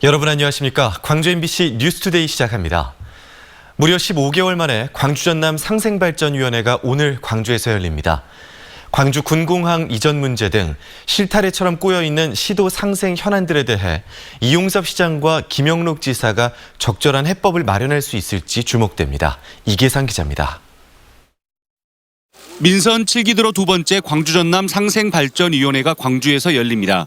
여러분 안녕하십니까? 광주 MBC 뉴스투데이 시작합니다. 무려 15개월 만에 광주 전남 상생발전위원회가 오늘 광주에서 열립니다. 광주 군공항 이전 문제 등 실타래처럼 꼬여있는 시도 상생 현안들에 대해 이용섭 시장과 김영록 지사가 적절한 해법을 마련할 수 있을지 주목됩니다. 이계상 기자입니다. 민선 7기도로 두 번째 광주 전남 상생발전위원회가 광주에서 열립니다.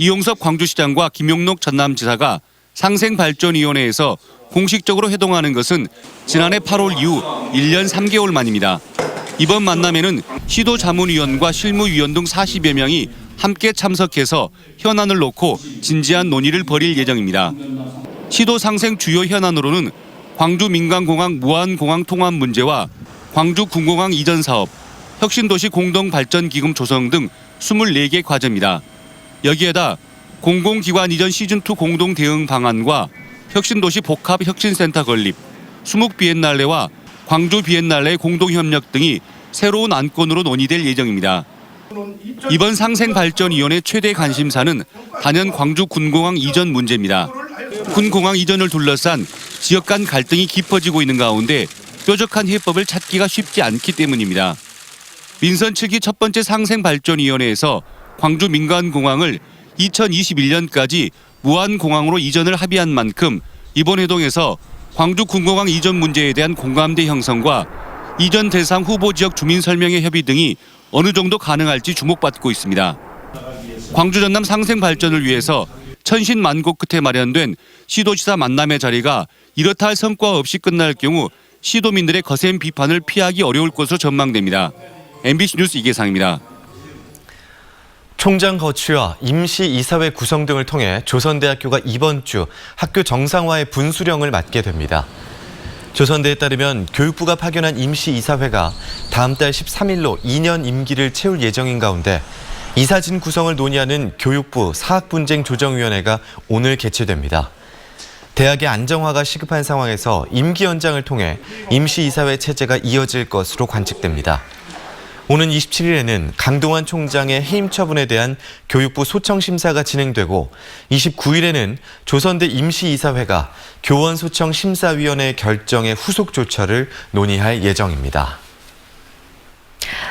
이용섭 광주시장과 김용록 전남지사가 상생발전위원회에서 공식적으로 회동하는 것은 지난해 8월 이후 1년 3개월 만입니다. 이번 만남에는 시도자문위원과 실무위원 등 40여 명이 함께 참석해서 현안을 놓고 진지한 논의를 벌일 예정입니다. 시도 상생 주요 현안으로는 광주 민간공항 무안공항 통합 문제와 광주 군공항 이전 사업, 혁신도시 공동발전기금 조성 등 24개 과제입니다. 여기에다 공공기관 이전 시즌2 공동 대응 방안과 혁신도시 복합혁신센터 건립, 수묵 비엔날레와 광주 비엔날레 공동협력 등이 새로운 안건으로 논의될 예정입니다. 이번 상생발전위원회 최대 관심사는 단연 광주 군공항 이전 문제입니다. 군공항 이전을 둘러싼 지역 간 갈등이 깊어지고 있는 가운데 뾰족한 해법을 찾기가 쉽지 않기 때문입니다. 민선 7기 첫 번째 상생발전위원회에서 광주 민간공항을 2021년까지 무안공항으로 이전을 합의한 만큼 이번 회동에서 광주 군공항 이전 문제에 대한 공감대 형성과 이전 대상 후보 지역 주민 설명회 협의 등이 어느 정도 가능할지 주목받고 있습니다. 광주 전남 상생 발전을 위해서 천신만고 끝에 마련된 시도지사 만남의 자리가 이렇다 할 성과 없이 끝날 경우 시도민들의 거센 비판을 피하기 어려울 것으로 전망됩니다. MBC 뉴스 이계상입니다. 총장 거취와 임시이사회 구성 등을 통해 조선대학교가 이번 주 학교 정상화의 분수령을 맡게 됩니다. 조선대에 따르면 교육부가 파견한 임시이사회가 다음 달 13일로 2년 임기를 채울 예정인 가운데 이사진 구성을 논의하는 교육부 사학분쟁조정위원회가 오늘 개최됩니다. 대학의 안정화가 시급한 상황에서 임기 연장을 통해 임시이사회 체제가 이어질 것으로 관측됩니다. 오는 27일에는 강동원 총장의 해임 처분에 대한 교육부 소청 심사가 진행되고 29일에는 조선대 임시이사회가 교원 소청 심사위원회 결정의 후속 조처를 논의할 예정입니다.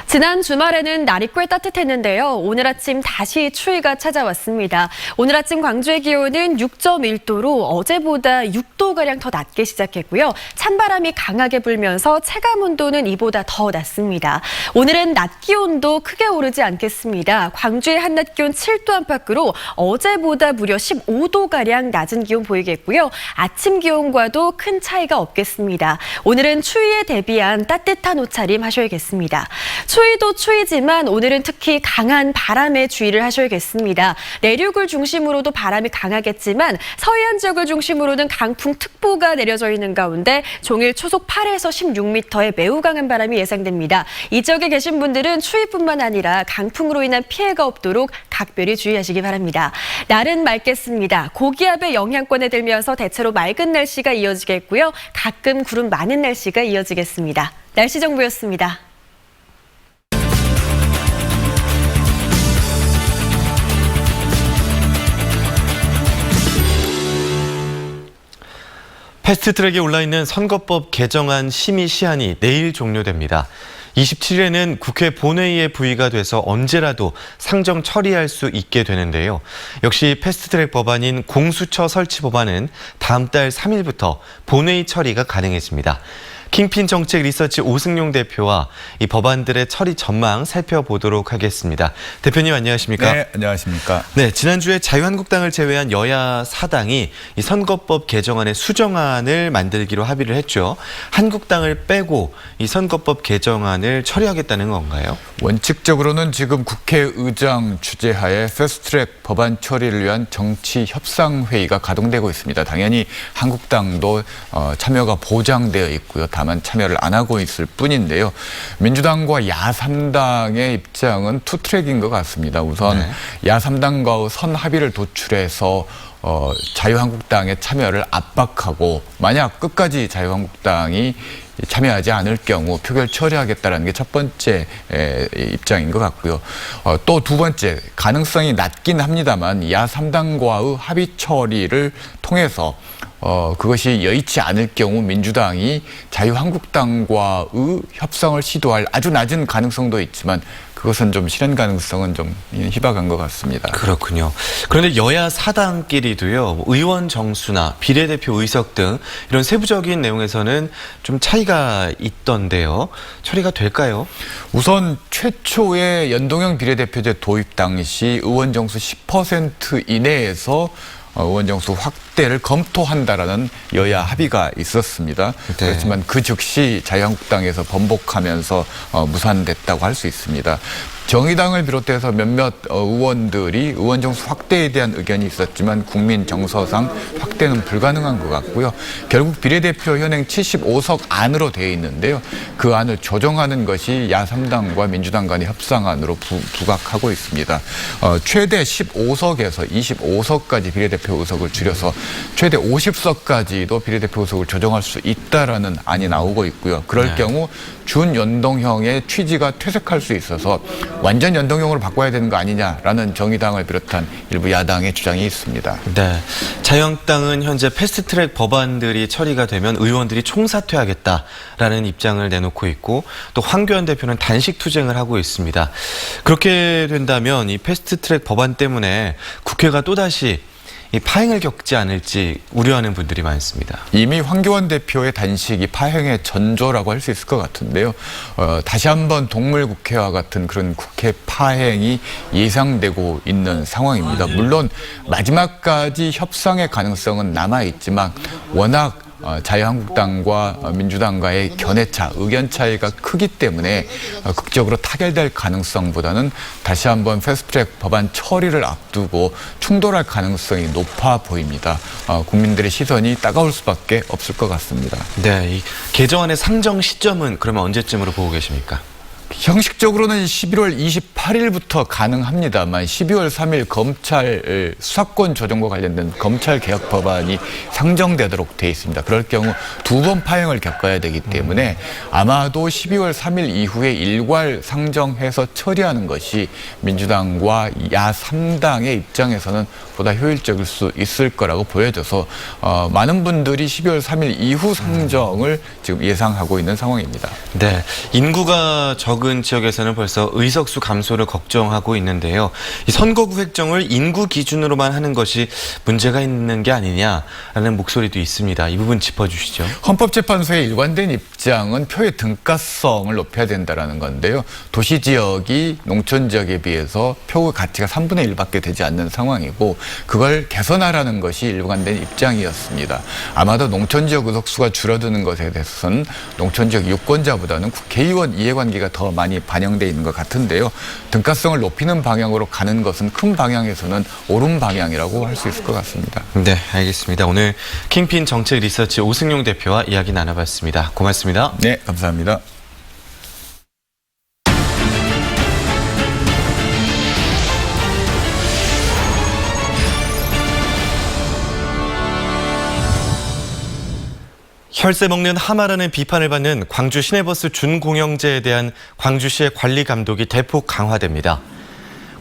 지난 주말에는 날이 꽤 따뜻했는데요. 오늘 아침 다시 추위가 찾아왔습니다. 오늘 아침 광주의 기온은 6.1도로 어제보다 6도가량 더 낮게 시작했고요. 찬바람이 강하게 불면서 체감 온도는 이보다 더 낮습니다. 오늘은 낮 기온도 크게 오르지 않겠습니다. 광주의 한낮 기온 7도 안팎으로 어제보다 무려 15도가량 낮은 기온 보이겠고요. 아침 기온과도 큰 차이가 없겠습니다. 오늘은 추위에 대비한 따뜻한 옷차림 하셔야겠습니다. 추위도 추위지만 오늘은 특히 강한 바람에 주의를 하셔야겠습니다. 내륙을 중심으로도 바람이 강하겠지만 서해안 지역을 중심으로는 강풍특보가 내려져 있는 가운데 종일 초속 8에서 16m의 매우 강한 바람이 예상됩니다. 이 지역에 계신 분들은 추위뿐만 아니라 강풍으로 인한 피해가 없도록 각별히 주의하시기 바랍니다. 날은 맑겠습니다. 고기압의 영향권에 들면서 대체로 맑은 날씨가 이어지겠고요. 가끔 구름 많은 날씨가 이어지겠습니다. 날씨 정보였습니다. 패스트트랙에 올라있는 선거법 개정안 심의 시한이 내일 종료됩니다. 27일에는 국회 본회의에 부의가 돼서 언제라도 상정 처리할 수 있게 되는데요. 역시 패스트트랙 법안인 공수처 설치 법안은 다음 달 3일부터 본회의 처리가 가능해집니다. 킹핀 정책 리서치 오승용 대표와 이 법안들의 처리 전망 살펴보도록 하겠습니다. 대표님 안녕하십니까? 네, 안녕하십니까? 네, 지난주에 자유한국당을 제외한 여야 4당이 이 선거법 개정안의 수정안을 만들기로 합의를 했죠. 한국당을 빼고 이 선거법 개정안을 처리하겠다는 건가요? 원칙적으로는 지금 국회의장 주재하에 패스트트랙 법안 처리를 위한 정치협상회의가 가동되고 있습니다. 당연히 한국당도 참여가 보장되어 있고요. 다만 참여를 안 하고 있을 뿐인데요. 민주당과 야3당의 입장은 투트랙인 것 같습니다. 우선 야3당과의 선 합의를 도출해서 자유한국당의 참여를 압박하고 만약 끝까지 자유한국당이 참여하지 않을 경우 표결 처리하겠다는 게 첫 번째 입장인 것 같고요. 또 두 번째, 가능성이 낮긴 합니다만 야3당과의 합의 처리를 통해서 그것이 여의치 않을 경우 민주당이 자유한국당과의 협상을 시도할 아주 낮은 가능성도 있지만 그것은 좀 실현 가능성은 좀 희박한 것 같습니다. 그렇군요. 그런데 여야 사당끼리도요, 의원 정수나 비례대표 의석 등 이런 세부적인 내용에서는 좀 차이가 있던데요. 처리가 될까요? 우선 최초의 연동형 비례대표제 도입 당시 의원 정수 10% 이내에서 의원 정수 확대를 검토한다라는 여야 합의가 있었습니다. 그렇지만 그 즉시 자유한국당에서 번복하면서 무산됐다고 할 수 있습니다. 정의당을 비롯해서 몇몇 의원들이 의원 정수 확대에 대한 의견이 있었지만 국민 정서상 확대는 불가능한 것 같고요. 결국 비례대표 현행 75석 안으로 되어 있는데요. 그 안을 조정하는 것이 야3당과 민주당 간의 협상안으로 부각하고 있습니다. 최대 15석에서 25석까지 비례대표 의석을 줄여서 최대 50석까지도 비례대표 의석을 조정할 수 있다라는 안이 나오고 있고요. 그럴 경우 준연동형의 취지가 퇴색할 수 있어서 완전 연동형으로 바꿔야 되는 거 아니냐라는 정의당을 비롯한 일부 야당의 주장이 있습니다. 네, 자유한국당은 현재 패스트트랙 법안들이 처리가 되면 의원들이 총사퇴하겠다라는 입장을 내놓고 있고 또 황교안 대표는 단식 투쟁을 하고 있습니다. 그렇게 된다면 이 패스트트랙 법안 때문에 국회가 또다시 이 파행을 겪지 않을지 우려하는 분들이 많습니다. 이미 황교안 대표의 단식이 파행의 전조라고 할 수 있을 것 같은데요. 다시 한번 동물국회와 같은 그런 국회 파행이 예상되고 있는 상황입니다. 물론 마지막까지 협상의 가능성은 남아있지만 워낙 자유한국당과 민주당과의 견해차, 의견 차이가 크기 때문에 극적으로 타결될 가능성보다는 다시 한번 패스트트랙 법안 처리를 앞두고 충돌할 가능성이 높아 보입니다. 국민들의 시선이 따가울 수밖에 없을 것 같습니다. 네, 이 개정안의 상정 시점은 그러면 언제쯤으로 보고 계십니까? 형식적으로는 11월 28일부터 가능합니다만 12월 3일 검찰 수사권 조정과 관련된 검찰 개혁 법안이 상정되도록 돼 있습니다. 그럴 경우 두 번 파행을 겪어야 되기 때문에 아마도 12월 3일 이후에 일괄 상정해서 처리하는 것이 민주당과 야3당의 입장에서는 보다 효율적일 수 있을 거라고 보여져서 많은 분들이 12월 3일 이후 상정을 지금 예상하고 있는 상황입니다. 네, 인구가 적은 지역에서는 벌써 의석수 감소를 걱정하고 있는데요. 이 선거구 획정을 인구 기준으로만 하는 것이 문제가 있는 게 아니냐라는 목소리도 있습니다. 이 부분 짚어주시죠. 헌법재판소의 일관된 입장은 표의 등가성을 높여야 된다는 건데요. 도시 지역이 농촌 지역에 비해서 표 가치가 3분의 1밖에 되지 않는 상황이고 그걸 개선하라는 것이 일관된 입장이었습니다. 아마도 농촌 지역 의석수가 줄어드는 것에 대해서는 농촌 지역 유권자보다는 국회의원 이해관계가 더 많이 반영돼 있는 것 같은데요. 등가성을 높이는 방향으로 가는 것은 큰 방향에서는 옳은 방향이라고 할 수 있을 것 같습니다. 네, 알겠습니다. 오늘 킹핀 정책 리서치 오승용 대표와 이야기 나눠봤습니다. 고맙습니다. 네, 감사합니다. 혈세 먹는 하마라는 비판을 받는 광주 시내버스 준공영제에 대한 광주시의 관리 감독이 대폭 강화됩니다.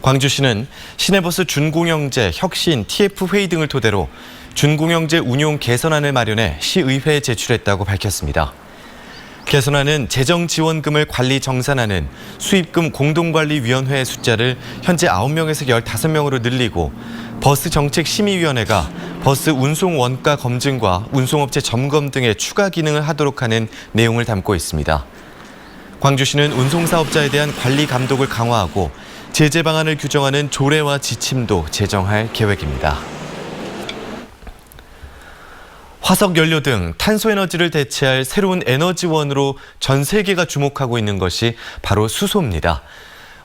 광주시는 시내버스 준공영제, 혁신, TF 회의 등을 토대로 준공영제 운용 개선안을 마련해 시의회에 제출했다고 밝혔습니다. 개선안은 재정지원금을 관리 정산하는 수입금 공동관리위원회의 숫자를 현재 9명에서 15명으로 늘리고 버스 정책심의위원회가 버스 운송 원가 검증과 운송업체 점검 등의 추가 기능을 하도록 하는 내용을 담고 있습니다. 광주시는 운송사업자에 대한 관리 감독을 강화하고 제재 방안을 규정하는 조례와 지침도 제정할 계획입니다. 화석연료 등 탄소에너지를 대체할 새로운 에너지원으로 전 세계가 주목하고 있는 것이 바로 수소입니다.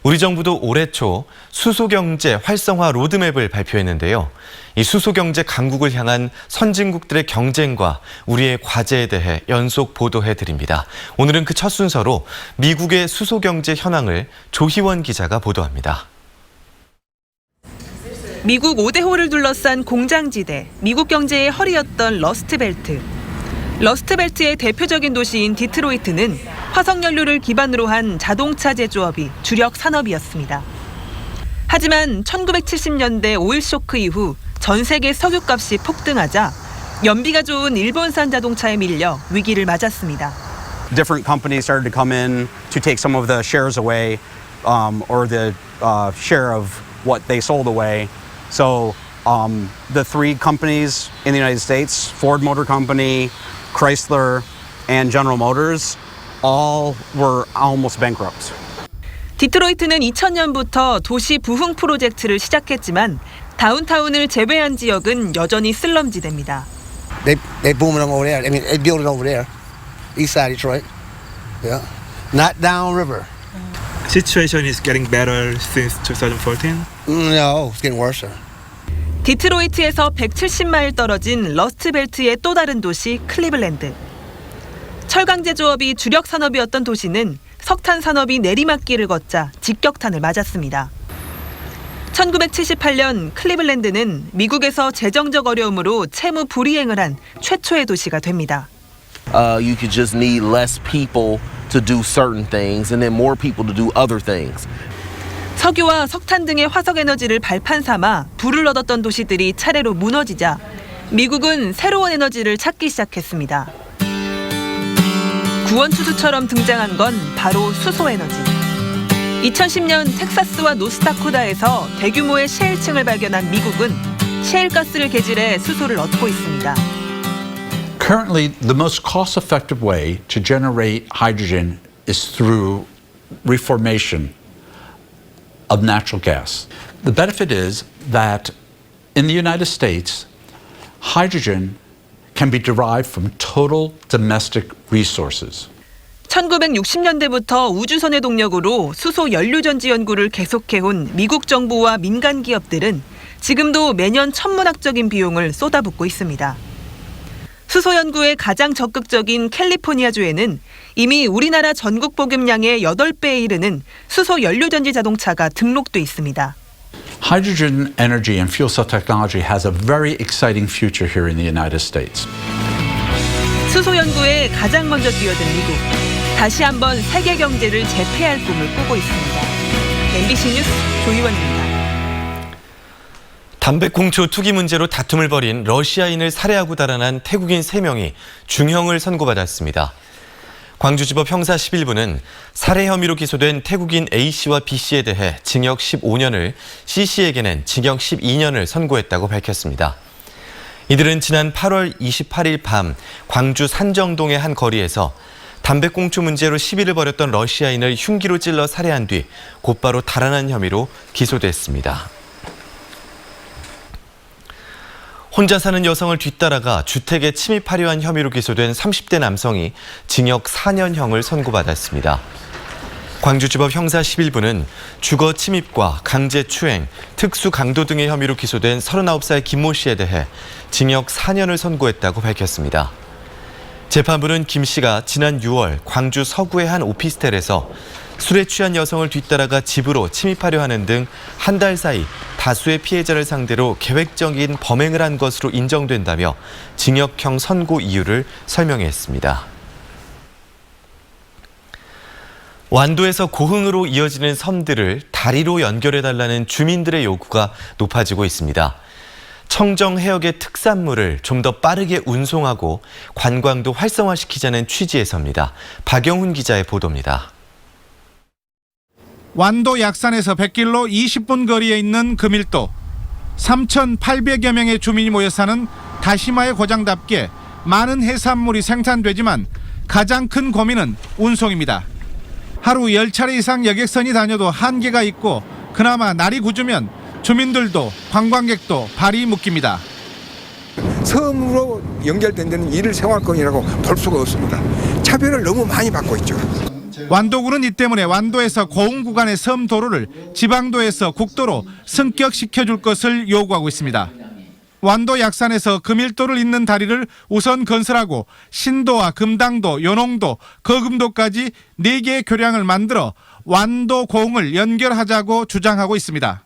우리 정부도 올해 초 수소경제 활성화 로드맵을 발표했는데요. 이 수소경제 강국을 향한 선진국들의 경쟁과 우리의 과제에 대해 연속 보도해드립니다. 오늘은 그 첫 순서로 미국의 수소경제 현황을 조희원 기자가 보도합니다. 미국 5대호를 둘러싼 공장지대, 미국 경제의 허리였던 러스트벨트. 러스트벨트의 대표적인 도시인 디트로이트는 화석연료를 기반으로 한 자동차 제조업이 주력 산업이었습니다. 하지만 1970년대 오일 쇼크 이후 전 세계 석유값이 폭등하자 연비가 좋은 일본산 자동차에 밀려 위기를 맞았습니다. Different companies started to come in to take some of the shares away, or the share of what they sold away. So the three companies in the United States, Ford Motor Company, Chrysler, and General Motors, all were almost bankrupt. 디트로이트는 2000년부터 도시 부흥 프로젝트를 시작했지만 다운타운을 제외한 지역은 여전히 슬럼지대입니다. They booming over there. I mean, they building over there, east side Detroit. Yeah, not downriver. Situation is getting better since 2014. No, it's getting worse. 디트로이트에서 170마일 떨어진 러스트벨트의 또 다른 도시 클리블랜드. 철강 제조업이 주력 산업이었던 도시는 석탄 산업이 내리막길을 걷자 직격탄을 맞았습니다. 1978년 클리블랜드는 미국에서 재정적 어려움으로 채무 불이행을 한 최초의 도시가 됩니다. You could just need less people to do certain things and then more people to do other things. 석유와 석탄 등의 화석에너지를 발판 삼아 부를 얻었던 도시들이 차례로 무너지자 미국은 새로운 에너지를 찾기 시작했습니다. 구원투수처럼 등장한 건 바로 수소에너지. 2010년 텍사스와 노스다코다에서 대규모의 셰일층을 발견한 미국은 셰일가스를 개질해 수소를 얻고 있습니다. Currently, the most cost-effective way to generate hydrogen is through reformation of natural gas. The benefit is that in the United States, hydrogen can be derived from total domestic resources. 1960년대부터 우주선의 동력으로 수소 연료전지 연구를 계속해온 미국 정부와 민간 기업들은 지금도 매년 천문학적인 비용을 쏟아붓고 있습니다. 수소 연구에 가장 적극적인 캘리포니아주에는 이미 우리나라 전국 보급량의 8배에 이르는 수소 연료전지 자동차가 등록돼 있습니다. Hydrogen energy and fuel cell technology has a very exciting future here in the United States. 수소 연구에 가장 먼저 뛰어든 미국. 다시 한번 세계 경제를 제패할 꿈을 꾸고 있습니다. MBC 뉴스 조희원입니다. 담배꽁초 투기 문제로 다툼을 벌인 러시아인을 살해하고 달아난 태국인 3명이 중형을 선고받았습니다. 광주지법 형사 11부는 살해 혐의로 기소된 태국인 A씨와 B씨에 대해 징역 15년을, C씨에게는 징역 12년을 선고했다고 밝혔습니다. 이들은 지난 8월 28일 밤 광주 산정동의 한 거리에서 담배꽁초 문제로 시비를 벌였던 러시아인을 흉기로 찔러 살해한 뒤 곧바로 달아난 혐의로 기소됐습니다. 혼자 사는 여성을 뒤따라가 주택에 침입하려 한 혐의로 기소된 30대 남성이 징역 4년형을 선고받았습니다. 광주지법 형사 11부는 주거 침입과 강제 추행, 특수 강도 등의 혐의로 기소된 39살 김모 씨에 대해 징역 4년을 선고했다고 밝혔습니다. 재판부는 김 씨가 지난 6월 광주 서구의 한 오피스텔에서 술에 취한 여성을 뒤따라가 집으로 침입하려 하는 등 한 달 사이 다수의 피해자를 상대로 계획적인 범행을 한 것으로 인정된다며 징역형 선고 이유를 설명했습니다. 완도에서 고흥으로 이어지는 섬들을 다리로 연결해달라는 주민들의 요구가 높아지고 있습니다. 청정 해역의 특산물을 좀 더 빠르게 운송하고 관광도 활성화시키자는 취지에서입니다. 박영훈 기자의 보도입니다. 완도 약산에서 100길로 20분 거리에 있는 금일도. 3,800여 명의 주민이 모여 사는 다시마의 고장답게 많은 해산물이 생산되지만 가장 큰 고민은 운송입니다. 하루 10차례 이상 여객선이 다녀도 한계가 있고 그나마 날이 굳으면 주민들도 관광객도 발이 묶입니다. 섬으로 연결된 데는 일일 생활권이라고 볼 수가 없습니다. 차별을 너무 많이 받고 있죠. 완도군은 이 때문에 완도에서 고흥 구간의 섬 도로를 지방도에서 국도로 승격시켜줄 것을 요구하고 있습니다. 완도 약산에서 금일도를 잇는 다리를 우선 건설하고 신도와 금당도, 연홍도, 거금도까지 4개의 교량을 만들어 완도 고흥을 연결하자고 주장하고 있습니다.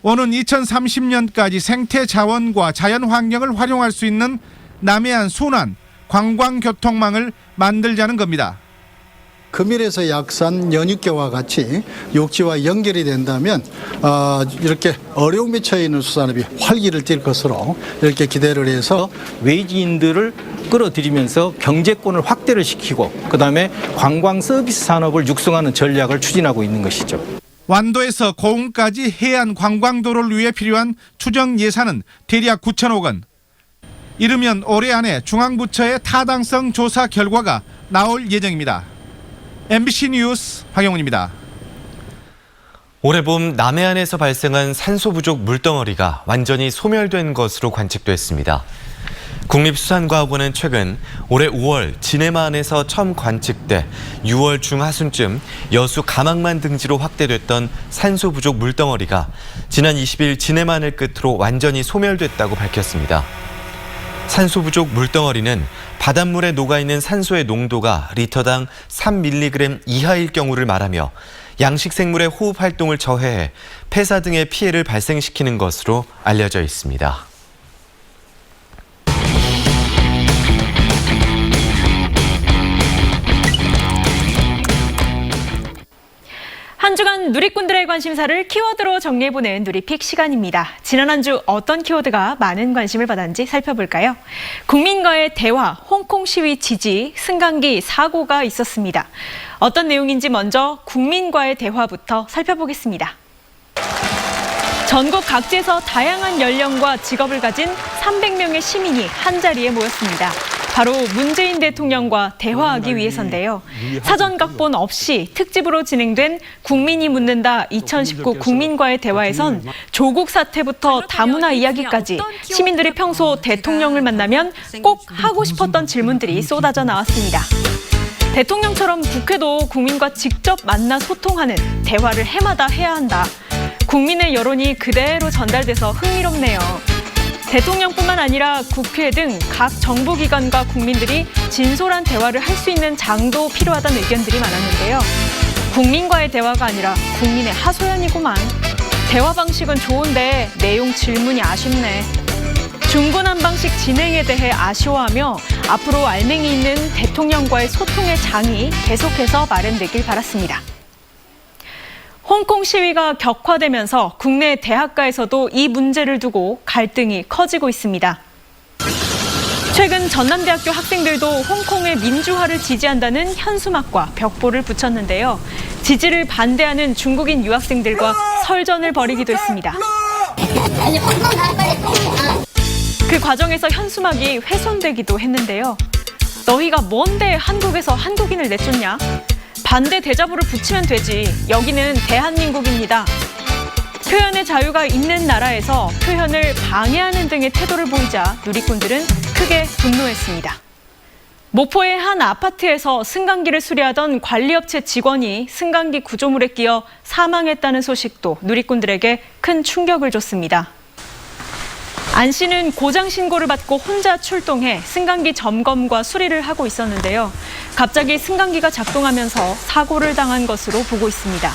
오는 2030년까지 생태 자원과 자연 환경을 활용할 수 있는 남해안 순환 관광교통망을 만들자는 겁니다. 금일에서 약산 연육교와 같이 육지와 연결이 된다면 이렇게 어려움에 처해 있는 수산업이 활기를 띨 것으로 이렇게 기대를 해서 외지인들을 끌어들이면서 경제권을 확대를 시키고 그다음에 관광 서비스 산업을 육성하는 전략을 추진하고 있는 것이죠. 완도에서 고흥까지 해안 관광도로를 위해 필요한 추정 예산은 대략 9천억 원. 이르면 올해 안에 중앙부처의 타당성 조사 결과가 나올 예정입니다. MBC 뉴스 황영훈입니다. 올해 봄 남해안에서 발생한 산소 부족 물덩어리가 완전히 소멸된 것으로 관측됐습니다. 국립수산과학원은 최근 올해 5월 진해만에서 처음 관측돼 6월 중하순쯤 여수 가망만 등지로 확대됐던 산소 부족 물덩어리가 지난 20일 진해만을 끝으로 완전히 소멸됐다고 밝혔습니다. 산소 부족 물덩어리는 바닷물에 녹아있는 산소의 농도가 리터당 3mg 이하일 경우를 말하며 양식생물의 호흡 활동을 저해해 폐사 등의 피해를 발생시키는 것으로 알려져 있습니다. 한 주간 누리꾼들의 관심사를 키워드로 정리해보는 누리픽 시간입니다. 지난 한 주 어떤 키워드가 많은 관심을 받았는지 살펴볼까요? 국민과의 대화, 홍콩 시위 지지, 승강기 사고가 있었습니다. 어떤 내용인지 먼저 국민과의 대화부터 살펴보겠습니다. 전국 각지에서 다양한 연령과 직업을 가진 300명의 시민이 한자리에 모였습니다. 바로 문재인 대통령과 대화하기 위해서인데요. 사전 각본 없이 특집으로 진행된 국민이 묻는다 2019 국민과의 대화에선 조국 사태부터 다문화 이야기까지 시민들이 평소 대통령을 만나면 꼭 하고 싶었던 질문들이 쏟아져 나왔습니다. 대통령처럼 국회도 국민과 직접 만나 소통하는 대화를 해마다 해야 한다. 국민의 여론이 그대로 전달돼서 흥미롭네요. 대통령뿐만 아니라 국회 등 각 정부기관과 국민들이 진솔한 대화를 할 수 있는 장도 필요하다는 의견들이 많았는데요. 국민과의 대화가 아니라 국민의 하소연이구만. 대화 방식은 좋은데 내용 질문이 아쉽네. 중구난방식 진행에 대해 아쉬워하며 앞으로 알맹이 있는 대통령과의 소통의 장이 계속해서 마련되길 바랐습니다. 홍콩 시위가 격화되면서 국내 대학가에서도 이 문제를 두고 갈등이 커지고 있습니다. 최근 전남대학교 학생들도 홍콩의 민주화를 지지한다는 현수막과 벽보를 붙였는데요. 지지를 반대하는 중국인 유학생들과 설전을 벌이기도 했습니다. 그 과정에서 현수막이 훼손되기도 했는데요. 너희가 뭔데 한국에서 한국인을 내쫓냐? 반대 대자보를 붙이면 되지. 여기는 대한민국입니다. 표현의 자유가 있는 나라에서 표현을 방해하는 등의 태도를 보이자 누리꾼들은 크게 분노했습니다. 모포의 한 아파트에서 승강기를 수리하던 관리업체 직원이 승강기 구조물에 끼어 사망했다는 소식도 누리꾼들에게 큰 충격을 줬습니다. 안 씨는 고장 신고를 받고 혼자 출동해 승강기 점검과 수리를 하고 있었는데요. 갑자기 승강기가 작동하면서 사고를 당한 것으로 보고 있습니다.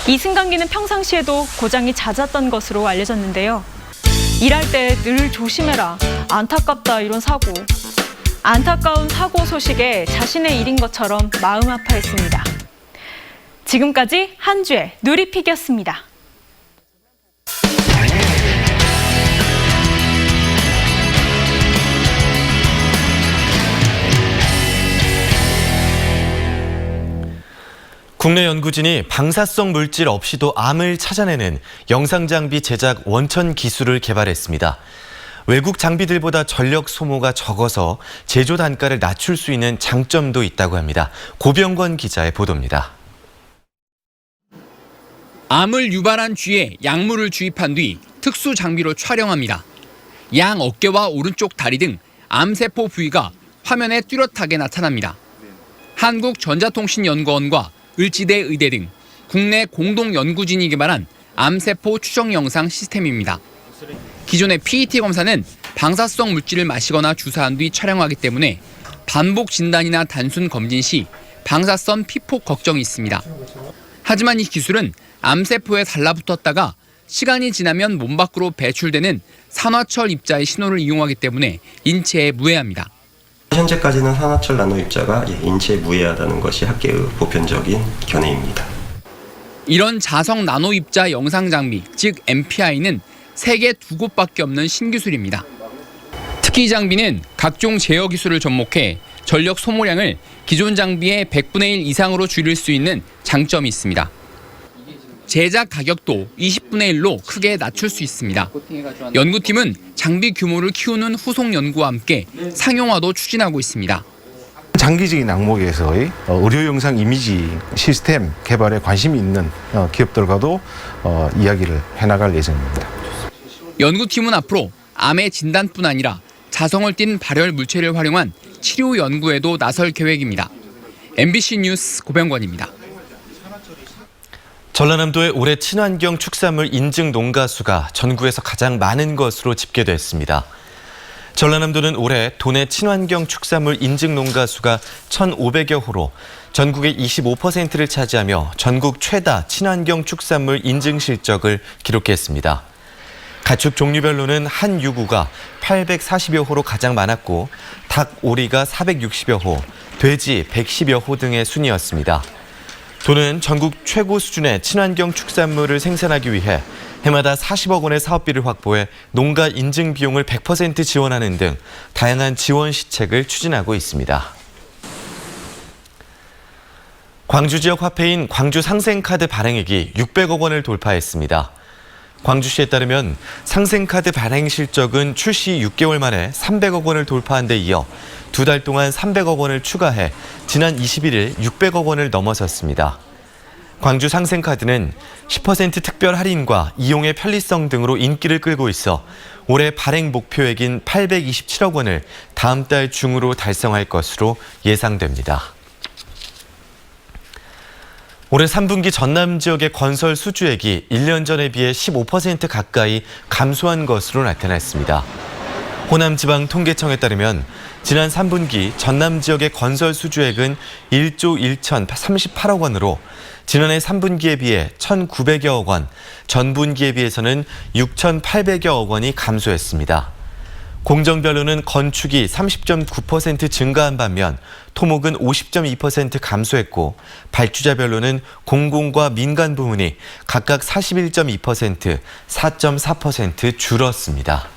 이 승강기는 평상시에도 고장이 잦았던 것으로 알려졌는데요. 일할 때 늘 조심해라. 안타깝다 이런 사고. 안타까운 사고 소식에 자신의 일인 것처럼 마음 아파했습니다. 지금까지 한 주의 누리픽이었습니다. 국내 연구진이 방사성 물질 없이도 암을 찾아내는 영상장비 제작 원천 기술을 개발했습니다. 외국 장비들보다 전력 소모가 적어서 제조 단가를 낮출 수 있는 장점도 있다고 합니다. 고병권 기자의 보도입니다. 암을 유발한 쥐에 약물을 주입한 뒤 특수 장비로 촬영합니다. 양 어깨와 오른쪽 다리 등 암세포 부위가 화면에 뚜렷하게 나타납니다. 한국전자통신연구원과 을지대 의대 등 국내 공동 연구진이 개발한 암세포 추적 영상 시스템입니다. 기존의 PET 검사는 방사성 물질을 마시거나 주사한 뒤 촬영하기 때문에 반복 진단이나 단순 검진 시 방사선 피폭 걱정이 있습니다. 하지만 이 기술은 암세포에 달라붙었다가 시간이 지나면 몸 밖으로 배출되는 산화철 입자의 신호를 이용하기 때문에 인체에 무해합니다. 현재까지는 산화철 나노 입자가 인체에 무해하다는 것이 학계의 보편적인 견해입니다. 이런 자성 나노 입자 영상 장비, 즉 MPI는 세계 2곳밖에 없는 신기술입니다. 특히 이 장비는 각종 제어 기술을 접목해 전력 소모량을 기존 장비의 100분의 1 이상으로 줄일 수 있는 장점이 있습니다. 제작 가격도 20분의 1로 크게 낮출 수 있습니다. 연구팀은 장비 규모를 키우는 후속 연구와 함께 상용화도 추진하고 있습니다. 장기적인 항목에서의 의료 영상 이미지 시스템 개발에 관심이 있는 기업들과도 이야기를 해나갈 예정입니다. 연구팀은 앞으로 암의 진단뿐 아니라 자성을 띤 발열 물체를 활용한 치료 연구에도 나설 계획입니다. MBC 뉴스 고병권입니다. 전라남도의 올해 친환경 축산물 인증 농가 수가 전국에서 가장 많은 것으로 집계됐습니다. 전라남도는 올해 도내 친환경 축산물 인증 농가 수가 1,500여 호로 전국의 25%를 차지하며 전국 최다 친환경 축산물 인증 실적을 기록했습니다. 가축 종류별로는 한 유구가 840여 호로 가장 많았고 닭, 오리가 460여 호, 돼지 110여 호 등의 순이었습니다. 도는 전국 최고 수준의 친환경 축산물을 생산하기 위해 해마다 40억 원의 사업비를 확보해 농가 인증 비용을 100% 지원하는 등 다양한 지원 시책을 추진하고 있습니다. 광주 지역 화폐인 광주 상생카드 발행액이 600억 원을 돌파했습니다. 광주시에 따르면 상생카드 발행 실적은 출시 6개월 만에 300억 원을 돌파한 데 이어 2달 동안 300억 원을 추가해 지난 21일 600억 원을 넘어섰습니다. 광주 상생카드는 10% 특별 할인과 이용의 편리성 등으로 인기를 끌고 있어 올해 발행 목표액인 827억 원을 다음 달 중으로 달성할 것으로 예상됩니다. 올해 3분기 전남 지역의 건설 수주액이 1년 전에 비해 15% 가까이 감소한 것으로 나타났습니다. 호남지방 통계청에 따르면 지난 3분기 전남 지역의 건설 수주액은 1조 1,038억 원으로 지난해 3분기에 비해 1,900여억 원, 전분기에 비해서는 6,800여억 원이 감소했습니다. 공정별로는 건축이 30.9% 증가한 반면 토목은 50.2% 감소했고 발주자별로는 공공과 민간 부문이 각각 41.2%, 4.4% 줄었습니다.